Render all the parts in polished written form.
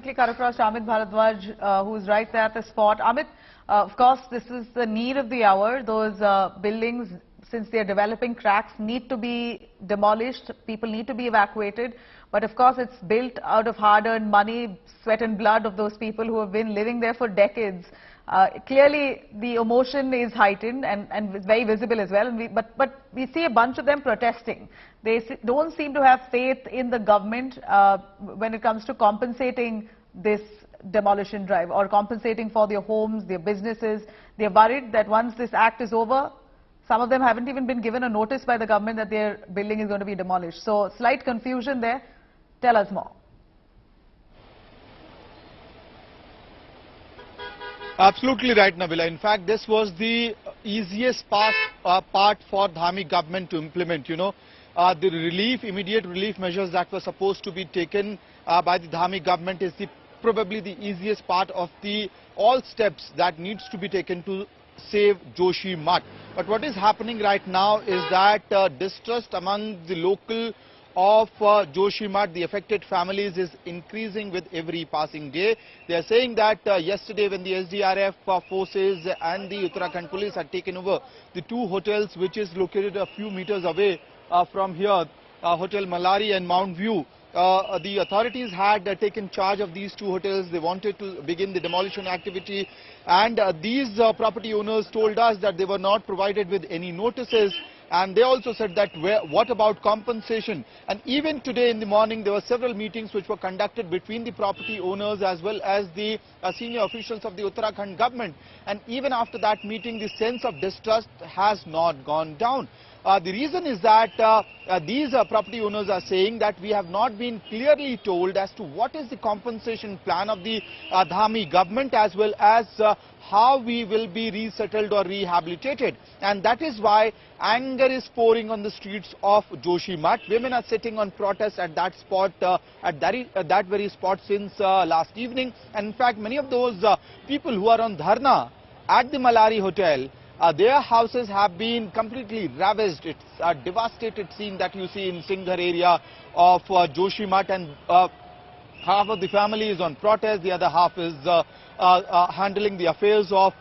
quickly cut across to Amit Bharadwaj, who's right there at the spot. Amit, of course, this is the need of the hour. Those buildings, since they're developing cracks, need to be demolished. People need to be evacuated. But of course, it's built out of hard-earned money, sweat and blood of those people who have been living there for decades. Clearly, the emotion is heightened and very visible as well. And but we see a bunch of them protesting. They don't seem to have faith in the government when it comes to compensating this demolition drive or compensating for their homes, their businesses. They're worried that once this act is over, some of them haven't even been given a notice by the government that their building is going to be demolished. So, slight confusion there. Tell us more. Absolutely right, Nabila. In fact, this was the easiest part for Dhami government to implement. You know, the immediate relief measures that were supposed to be taken by the Dhami government is probably the easiest part of all steps that needs to be taken to save Joshimath. But what is happening right now is that distrust among the local of Joshimath, the affected families, is increasing with every passing day. They are saying that yesterday when the SDRF forces and the Uttarakhand police had taken over the two hotels which is located a few meters away from here, Hotel Mallari and Mount View, the authorities had taken charge of these two hotels. They wanted to begin the demolition activity, and these property owners told us that they were not provided with any notices. And they also said that what about compensation? And even today in the morning, there were several meetings which were conducted between the property owners as well as the senior officials of the Uttarakhand government. And even after that meeting, the sense of distrust has not gone down. The reason is that these property owners are saying that we have not been clearly told as to what is the compensation plan of the Dhami government as well as how we will be resettled or rehabilitated. And that is why anger is pouring on the streets of Joshimath. Women are sitting on protest at that spot, at that very spot since last evening. And in fact, many of those people who are on dharna at the Mallari Hotel, their houses have been completely ravaged. It's a devastated scene that you see in Singhar area of Joshimath, and half of the family is on protest, the other half is handling the affairs of,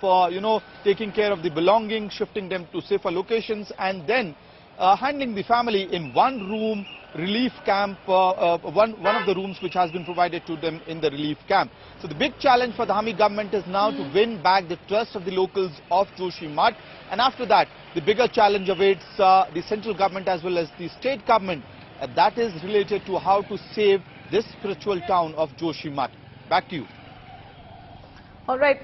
taking care of the belongings, shifting them to safer locations, and then handling the family in one room relief camp, one of the rooms which has been provided to them in the relief camp. So the big challenge for the Dhami government is now to win back the trust of the locals of Joshimath, and after that the bigger challenge awaits the central government as well as the state government, that is related to how to save this spiritual town of Joshimath. Back to you. All right,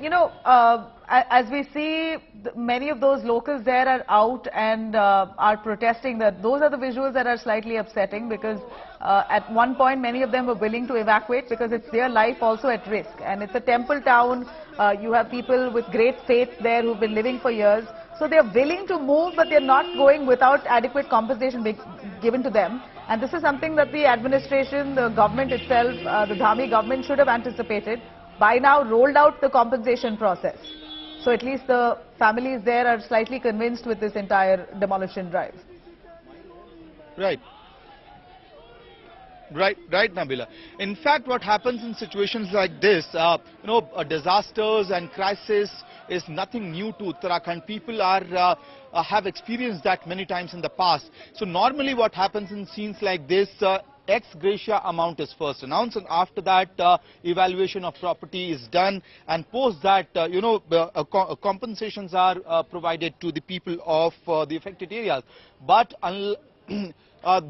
as we see, many of those locals there are out and are protesting. Those are the visuals that are slightly upsetting, because at one point many of them were willing to evacuate because it's their life also at risk. And it's a temple town. You have people with great faith there who've been living for years. So they're willing to move, but they're not going without adequate compensation given to them. And this is something that the administration, the government itself, the Dhami government should have anticipated. By now rolled out the compensation process. So at least the families there are slightly convinced with this entire demolition drive. Right, Nabila. In fact, what happens in situations like this, disasters and crisis is nothing new to Uttarakhand. People have experienced that many times in the past. So normally what happens in scenes like this, ex gratia amount is first announced, and after that evaluation of property is done, and post that compensations are provided to the people of the affected areas. But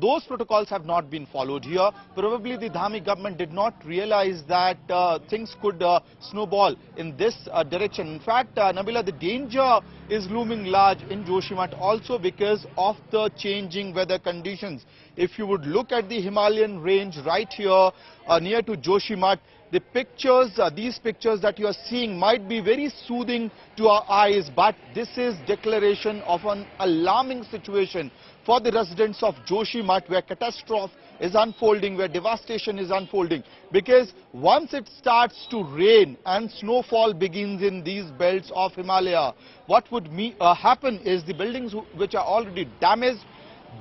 those protocols have not been followed here. Probably the Dhami government did not realize that things could snowball in this direction. In fact, Nabila, the danger is looming large in Joshimath also because of the changing weather conditions. If you would look at the Himalayan range right here near to Joshimath, the pictures, these pictures that you are seeing might be very soothing to our eyes, but this is declaration of an alarming situation for the residents of Joshimath, where catastrophe is unfolding, where devastation is unfolding. Because once it starts to rain and snowfall begins in these belts of Himalaya, what would happen is the buildings which are already damaged,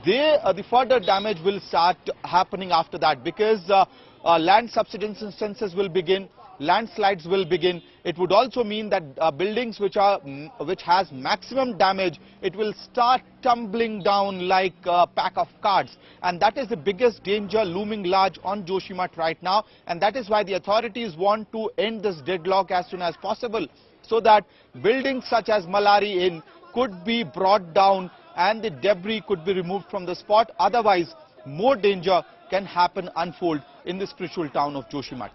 the further damage will start happening after that, because land subsidences will begin, landslides will begin. It would also mean that buildings which has maximum damage, it will start tumbling down like a pack of cards, and that is the biggest danger looming large on Joshimath right now, and that is why the authorities want to end this deadlock as soon as possible, so that buildings such as Mallari Inn could be brought down and the debris could be removed from the spot. Otherwise, more danger can unfold in the spiritual town of Joshimath.